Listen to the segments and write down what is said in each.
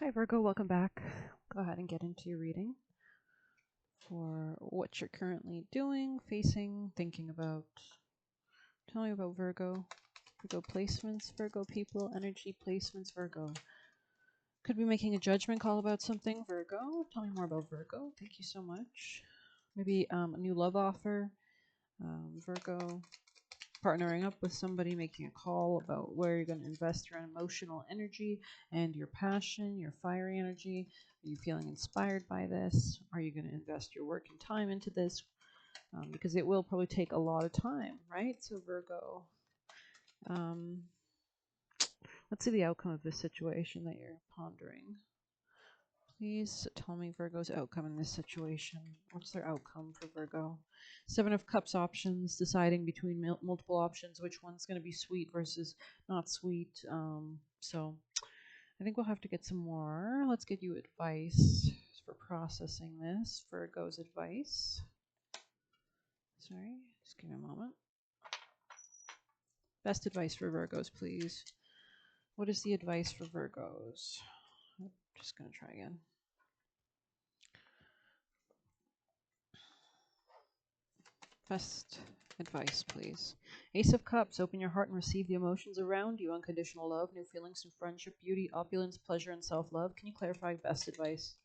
Hi Virgo, welcome back. Go ahead and get into your reading for what you're currently doing, facing, thinking about. Tell me about Virgo. Virgo placements, Virgo people, energy placements, Virgo. Could be making a judgment call about something, Virgo. Tell me more about Virgo. Thank you so much. Maybe a new love offer, Virgo. Partnering up with somebody, making a call about where you're going to invest your emotional energy and your passion, your fiery energy. Are you feeling inspired by this? Are you going to invest your work and time into this? Because it will probably take a lot of time, right? So Virgo, let's see the outcome of this situation that you're pondering. Please tell me Virgo's outcome in this situation. What's their outcome for Virgo? Seven of Cups options, deciding between multiple options, which one's going to be sweet versus not sweet. So I think we'll have to get some more. Let's get you advice for processing this. Virgo's advice. Sorry, just give me a moment. Best advice for Virgos, please. What is the advice for Virgos? I'm just going to try again. Best advice, please. Ace of Cups, open your heart and receive the emotions around you. Unconditional love, new feelings, new friendship, beauty, opulence, pleasure, and self-love. Can you clarify best advice?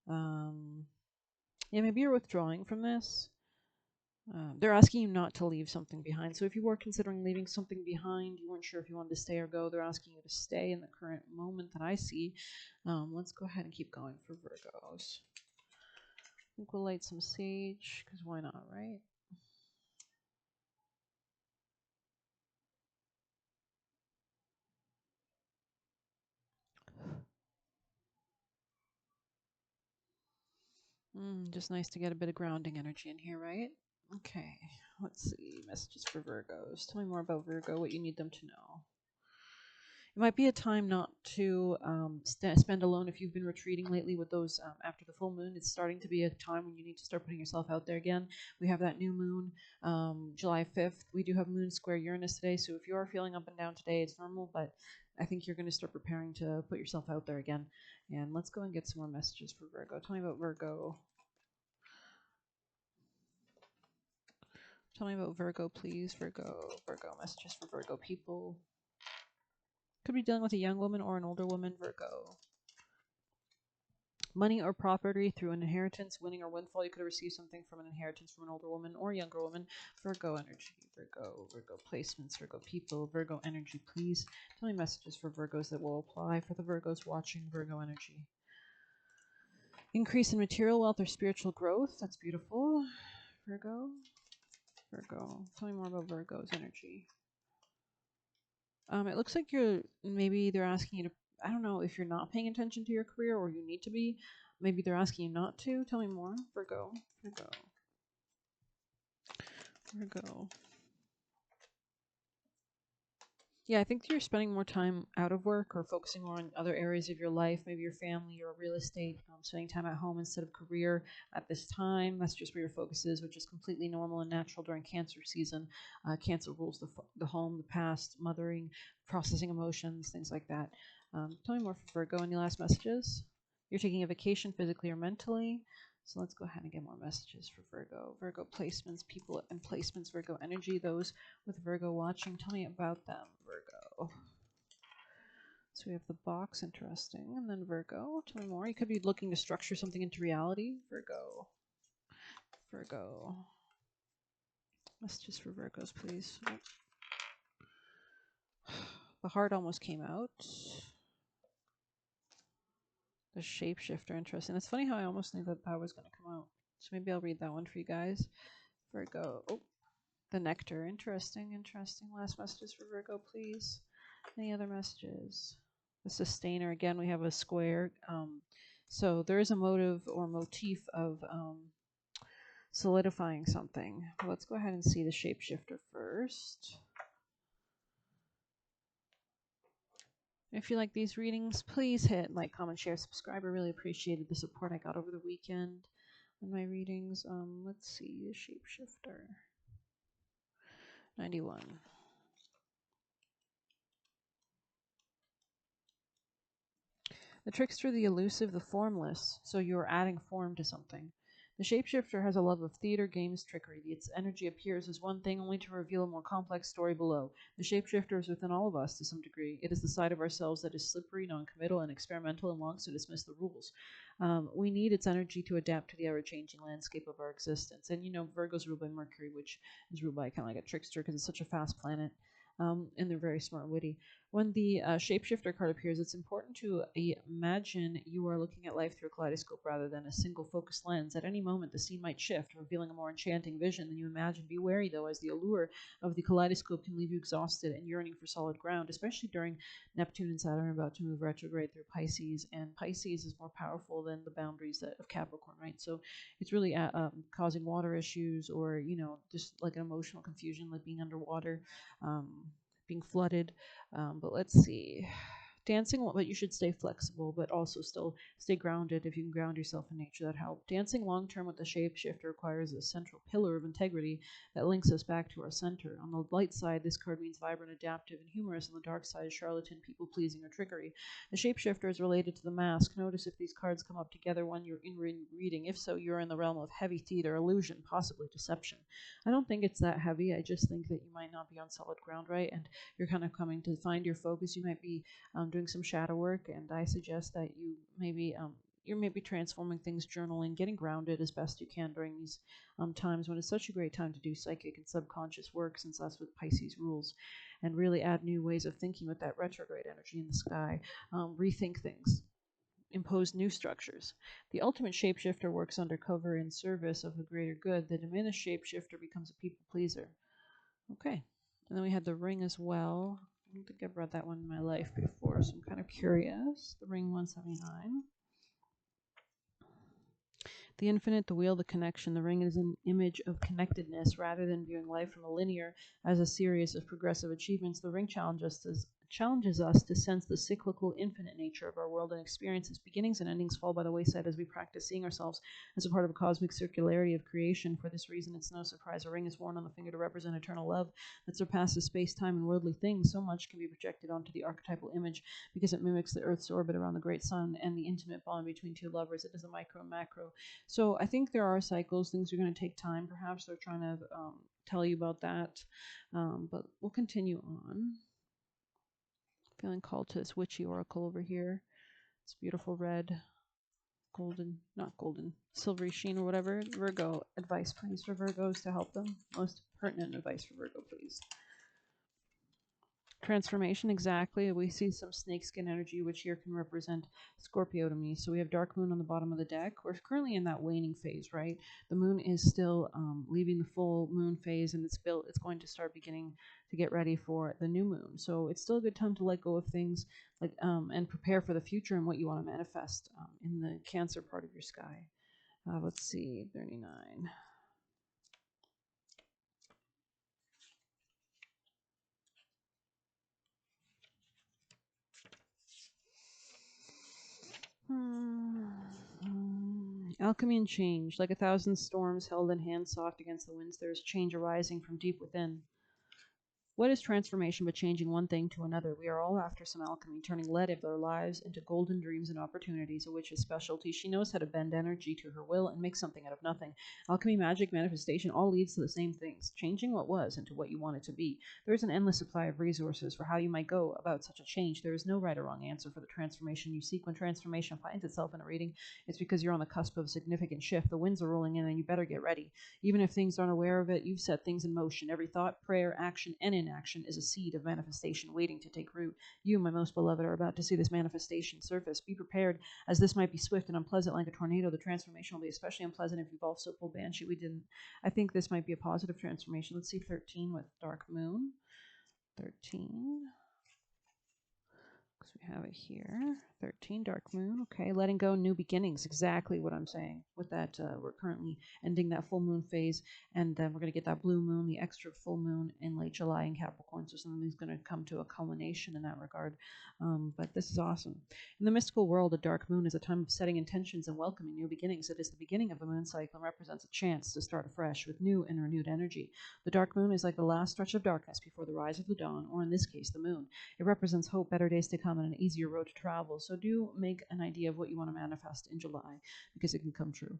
Yeah, maybe you're withdrawing from this. They're asking you not to leave something behind. So if you were considering leaving something behind, you weren't sure if you wanted to stay or go, they're asking you to stay in the current moment that I see. Let's go ahead and keep going for Virgos. I think we'll light some sage, because why not, right? Just nice to get a bit of grounding energy in here, right? Okay, let's see. Messages for Virgos. Tell me more about Virgo, what you need them to know. It might be a time not to spend alone if you've been retreating lately with those after the full moon. It's starting to be a time when you need to start putting yourself out there again. We have that new moon, July 5th. We do have moon square Uranus today, so if you are feeling up and down today, it's normal, but I think you're going to start preparing to put yourself out there again. And let's go and get some more messages for Virgo. Tell me about Virgo. Tell me about Virgo, please. Virgo messages for Virgo people. Could be dealing with a young woman or an older woman, Virgo. Money or property through an inheritance, winning or windfall. You could have received something from an inheritance from an older woman or younger woman. Virgo energy, Virgo placements, Virgo people, Virgo energy, please. Tell me messages for Virgos that will apply for the Virgos watching Virgo energy. Increase in material wealth or spiritual growth. That's beautiful. Virgo. Tell me more about Virgo's energy. It looks like they're asking you to, I don't know if you're not paying attention to your career or you need to be. Maybe they're asking you not to. Tell me more. Virgo. Yeah, I think you're spending more time out of work or focusing more on other areas of your life, maybe your family or real estate, spending time at home instead of career at this time. That's just where your focus is, which is completely normal and natural during Cancer season. Cancer rules the home, the past, mothering, processing emotions, things like that. Tell me more for Virgo. Any last messages? You're taking a vacation physically or mentally. So let's go ahead and get more messages for Virgo. Virgo placements, people and placements, Virgo energy. Those with Virgo watching, tell me about them, Virgo. So we have the box, interesting. And then Virgo, tell me more. You could be looking to structure something into reality, Virgo. Messages for Virgos, please. The heart almost came out. The shapeshifter, interesting. It's funny how I almost knew that was going to come out. So maybe I'll read that one for you guys. Virgo. Oh, the nectar. Interesting. Last messages for Virgo, please. Any other messages? The sustainer. Again, we have a square. So there is a motive or motif of solidifying something. Let's go ahead and see the shapeshifter first. If you like these readings, please hit like, comment, share, subscribe. I really appreciated the support I got over the weekend on my readings. Let's see the shapeshifter. 91. The trickster, the elusive, the formless. So you're adding form to something. The shapeshifter has a love of theater, games, trickery. Its energy appears as one thing only to reveal a more complex story below. The shapeshifter is within all of us to some degree. It is the side of ourselves that is slippery, non-committal, and experimental and longs to dismiss the rules. We need its energy to adapt to the ever-changing landscape of our existence. And Virgo's ruled by Mercury, which is ruled by kind of like a trickster because it's such a fast planet. And they're very smart and witty. When the shapeshifter card appears, it's important to imagine you are looking at life through a kaleidoscope rather than a single focused lens. At any moment, the scene might shift, revealing a more enchanting vision than you imagine. Be wary, though, as the allure of the kaleidoscope can leave you exhausted and yearning for solid ground, especially during Neptune and Saturn about to move retrograde through Pisces. And Pisces is more powerful than the boundaries of Capricorn, right? So it's really causing water issues or, just like an emotional confusion, like being underwater. Being flooded. But let's see. Dancing, but you should stay flexible, but also still stay grounded. If you can ground yourself in nature, that helps. Dancing long term with the shapeshifter requires a central pillar of integrity that links us back to our center. On the light side, this card means vibrant, adaptive, and humorous. On the dark side, charlatan, people pleasing, or trickery. The shapeshifter is related to the mask. Notice if these cards come up together when you're in reading. If so, you're in the realm of heavy theater, illusion, possibly deception. I don't think it's that heavy. I just think that you might not be on solid ground, right? And you're kind of coming to find your focus. You might be doing some shadow work, and I suggest that you're maybe transforming things, journaling, getting grounded as best you can during these times when it's such a great time to do psychic and subconscious work, since that's what Pisces rules, and really add new ways of thinking with that retrograde energy in the sky. Rethink things. Impose new structures. The ultimate shapeshifter works undercover in service of the greater good. The diminished shapeshifter becomes a people pleaser. Okay. And then we had the ring as well. I don't think I've read that one in my life before, so I'm kind of curious. The ring 179. The infinite, the wheel, the connection. The ring is an image of connectedness. Rather than viewing life from a linear as a series of progressive achievements, the ring challenges us to sense the cyclical, infinite nature of our world and experiences. Beginnings and endings fall by the wayside as we practice seeing ourselves as a part of a cosmic circularity of creation. For this reason, it's no surprise a ring is worn on the finger to represent eternal love that surpasses space, time, and worldly things. So much can be projected onto the archetypal image because it mimics the Earth's orbit around the great sun and the intimate bond between two lovers. It is a micro and macro. So I think there are cycles. Things are going to take time. Perhaps they're trying to tell you about that. But we'll continue on. Feeling called to this witchy oracle over here. It's beautiful red, golden, not golden, silvery sheen or whatever. Virgo, advice please for Virgos to help them. Most pertinent advice for Virgo, please. Transformation, exactly. We see some snakeskin energy, which here can represent Scorpio to me. So we have dark moon on the bottom of the deck. We're currently in that waning phase, right? The moon is still leaving the full moon phase, and it's going to start beginning to get ready for the new moon. So it's still a good time to let go of things, like and prepare for the future and what you want to manifest in the Cancer part of your sky. Let's see, 39. Alchemy and change. Like 1,000 storms held in hand soft against the winds, there is change arising from deep within. What is transformation but changing one thing to another? We are all after some alchemy, turning lead of our lives into golden dreams and opportunities, a witch's specialty. She knows how to bend energy to her will and make something out of nothing. Alchemy, magic, manifestation, all leads to the same things, changing what was into what you want it to be. There is an endless supply of resources for how you might go about such a change. There is no right or wrong answer for the transformation you seek. When transformation finds itself in a reading, it's because you're on the cusp of a significant shift. The winds are rolling in and you better get ready. Even if things aren't aware of it, you've set things in motion. Every thought, prayer, action, and inaction is a seed of manifestation waiting to take root. You, my most beloved, are about to see this manifestation surface. Be prepared, as this might be swift and unpleasant like a tornado. The transformation will be especially unpleasant if you've also pulled Banshee. We didn't. I think this might be a positive transformation. Let's see 13 with Dark Moon. 13. Because we have it here. 13, Dark Moon. Okay, letting go, new beginnings. Exactly what I'm saying. With that, we're currently ending that full moon phase, and then we're going to get that blue moon, the extra full moon in late July in Capricorn. So something's going to come to a culmination in that regard. But this is awesome. In the mystical world, a dark moon is a time of setting intentions and welcoming new beginnings. It is the beginning of a moon cycle and represents a chance to start afresh with new and renewed energy. The dark moon is like the last stretch of darkness before the rise of the dawn, or in this case, the moon. It represents hope, better days to come, down and an easier road to travel. So do make an idea of what you want to manifest in July, because it can come true.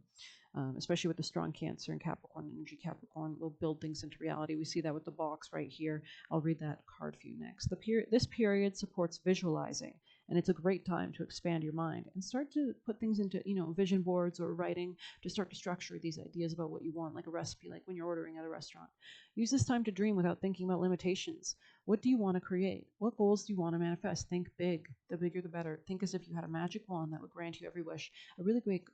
Especially with the strong Cancer and Capricorn energy. Capricorn will build things into reality. We see that with the box right here. I'll read that card for you next. This period supports visualizing, and it's a great time to expand your mind and start to put things into, vision boards or writing, to start to structure these ideas about what you want, like a recipe, like when you're ordering at a restaurant. Use this time to dream without thinking about limitations. What do you want to create? What goals do you want to manifest? Think big. The bigger, the better. Think as if you had a magic wand that would grant you every wish. A really great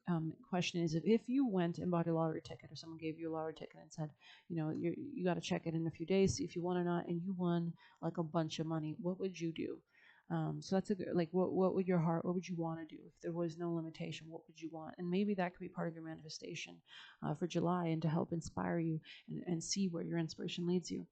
question is, if you went and bought a lottery ticket, or someone gave you a lottery ticket and said, you got to check it in a few days, see if you won or not, and you won like a bunch of money, what would you do? So that's what would what would you want to do if there was no limitation? What would you want? And maybe that could be part of your manifestation for July, and to help inspire you and see where your inspiration leads you.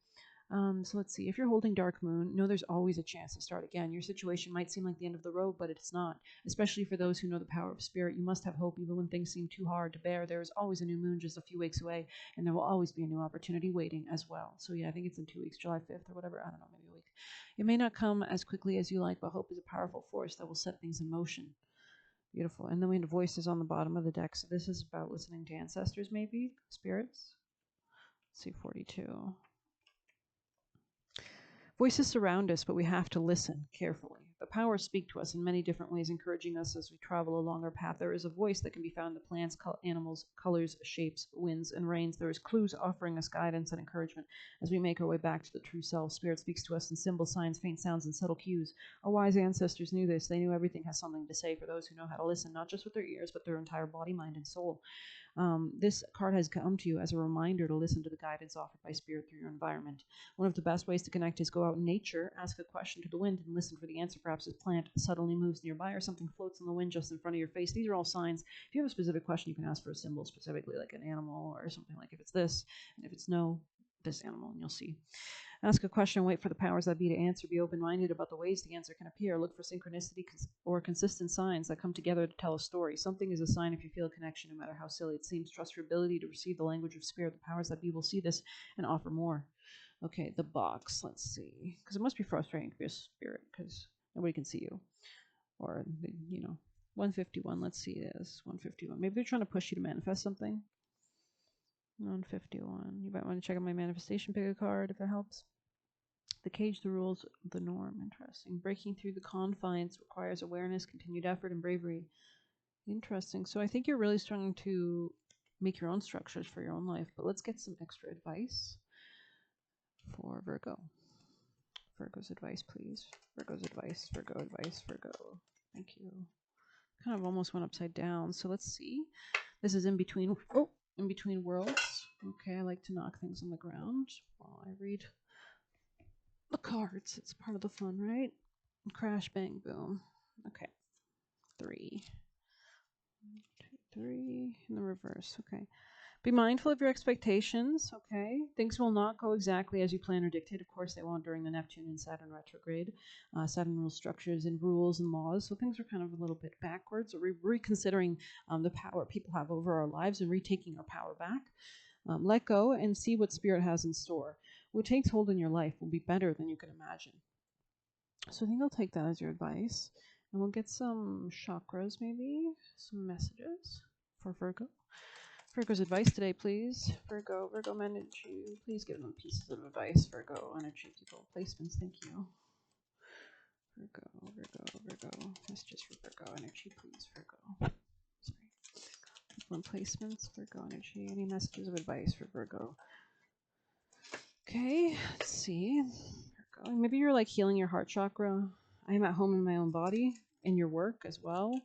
So let's see. If you're holding dark moon, know there's always a chance to start again. Your situation might seem like the end of the road, but it's not. Especially for those who know the power of spirit, you must have hope even when things seem too hard to bear. There is always a new moon just a few weeks away, and there will always be a new opportunity waiting as well. So yeah, I think it's in 2 weeks, July 5th or whatever. I don't know, maybe a week. It may not come as quickly as you like, but hope is a powerful force that will set things in motion. Beautiful. And then we have voices on the bottom of the deck. So this is about listening to ancestors, maybe spirits. Let's see, 42. Voices surround us, but we have to listen carefully. The powers speak to us in many different ways, encouraging us as we travel along our path. There is a voice that can be found in the plants, animals, colors, shapes, winds, and rains. There is clues offering us guidance and encouragement as we make our way back to the true self. Spirit speaks to us in symbols, signs, faint sounds, and subtle cues. Our wise ancestors knew this. They knew everything has something to say for those who know how to listen, not just with their ears, but their entire body, mind, and soul. This card has come to you as a reminder to listen to the guidance offered by spirit through your environment. One of the best ways to connect is go out in nature, ask a question to the wind, and listen for the answer. Perhaps a plant suddenly moves nearby, or something floats in the wind just in front of your face. These are all signs. If you have a specific question, you can ask for a symbol specifically, like an animal or something, like if it's this, and if it's no, this animal, and you'll see. Ask a question, wait for the powers that be to answer. Be open-minded about the ways the answer can appear. Look for synchronicity or consistent signs that come together to tell a story. Something is a sign if you feel a connection, no matter how silly it seems. Trust your ability to receive the language of spirit. The powers that be will see this and offer more. Okay, the box. Let's see. Because it must be frustrating to be a spirit, because nobody can see you. Or, 151. Let's see this. 151. Maybe they're trying to push you to manifest something. 151. You might want to check out my manifestation, pick a card if it helps. The cage, the rules, the norm. Interesting. Breaking through the confines requires awareness, continued effort, and bravery. Interesting. So I think you're really starting to make your own structures for your own life. But let's get some extra advice for Virgo. Virgo's advice, please. Virgo's advice. Virgo advice. Virgo. Thank you. Kind of almost went upside down. So let's see. This is in between. Oh, in between worlds. Okay, I like to knock things on the ground while I read the cards. It's part of the fun, right? Crash, bang, boom. Okay. 3. 1, 2, 3. In the reverse. Okay. Be mindful of your expectations. Okay. Things will not go exactly as you plan or dictate. Of course, they won't during the Neptune and Saturn retrograde. Saturn rules structures and rules and laws. So things are kind of a little bit backwards. Or reconsidering the power people have over our lives and retaking our power back. Let go and see what spirit has in store. What takes hold in your life will be better than you can imagine. So I think I'll take that as your advice. And we'll get some chakras, maybe. Some messages for Virgo. Virgo's advice today, please. Virgo energy. Please give them pieces of advice. Virgo energy, people. Placements, thank you. Virgo. Messages for Virgo energy, please. Virgo. Sorry. People in placements. Virgo energy. Any messages of advice for Virgo? Okay, let's see. Virgo. Maybe you're like healing your heart chakra. I am at home in my own body, in your work as well.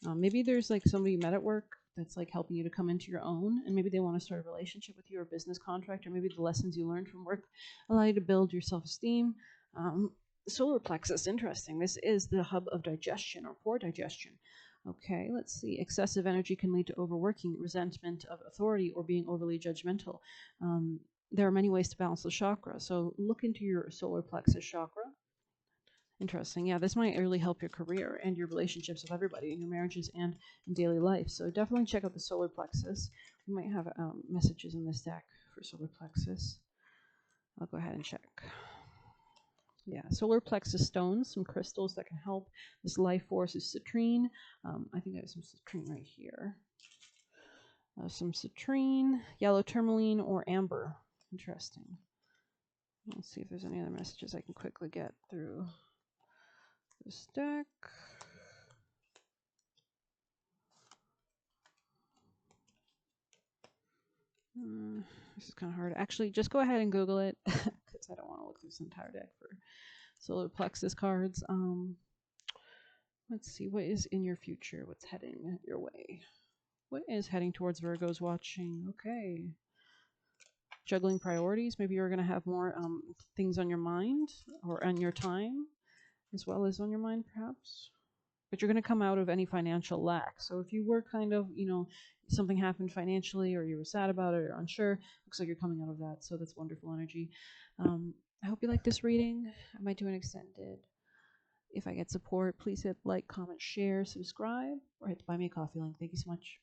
Maybe there's like somebody you met at work that's like helping you to come into your own, and maybe they want to start a relationship with you or a business contract, or maybe the lessons you learned from work allow you to build your self-esteem. Solar plexus, interesting. This is the hub of digestion or poor digestion. Okay, let's see. Excessive energy can lead to overworking, resentment of authority, or being overly judgmental. There are many ways to balance the chakra. So look into your solar plexus chakra. Interesting. Yeah, this might really help your career and your relationships with everybody in your marriages and in daily life. So definitely check out the solar plexus. We might have messages in this deck for solar plexus. I'll go ahead and check. Yeah, solar plexus stones, some crystals that can help. This life force is citrine. I think I have some citrine right here. Some citrine, yellow tourmaline, or amber. Interesting. Let's see if there's any other messages I can quickly get through this deck. This is kind of hard. Actually, just go ahead and Google it because I don't want to look through this entire deck for solar plexus cards. Let's see, what is in your future? What's heading your way? What is heading towards Virgo's watching? Okay. Juggling priorities. Maybe you're going to have more things on your mind or on your time as well as on your mind, perhaps. But you're going to come out of any financial lack. So if you were kind of, something happened financially or you were sad about it or unsure, looks like you're coming out of that. So that's wonderful energy. I hope you like this reading. I might do an extended. If I get support, please hit like, comment, share, subscribe, or hit the Buy Me a Coffee link. Thank you so much.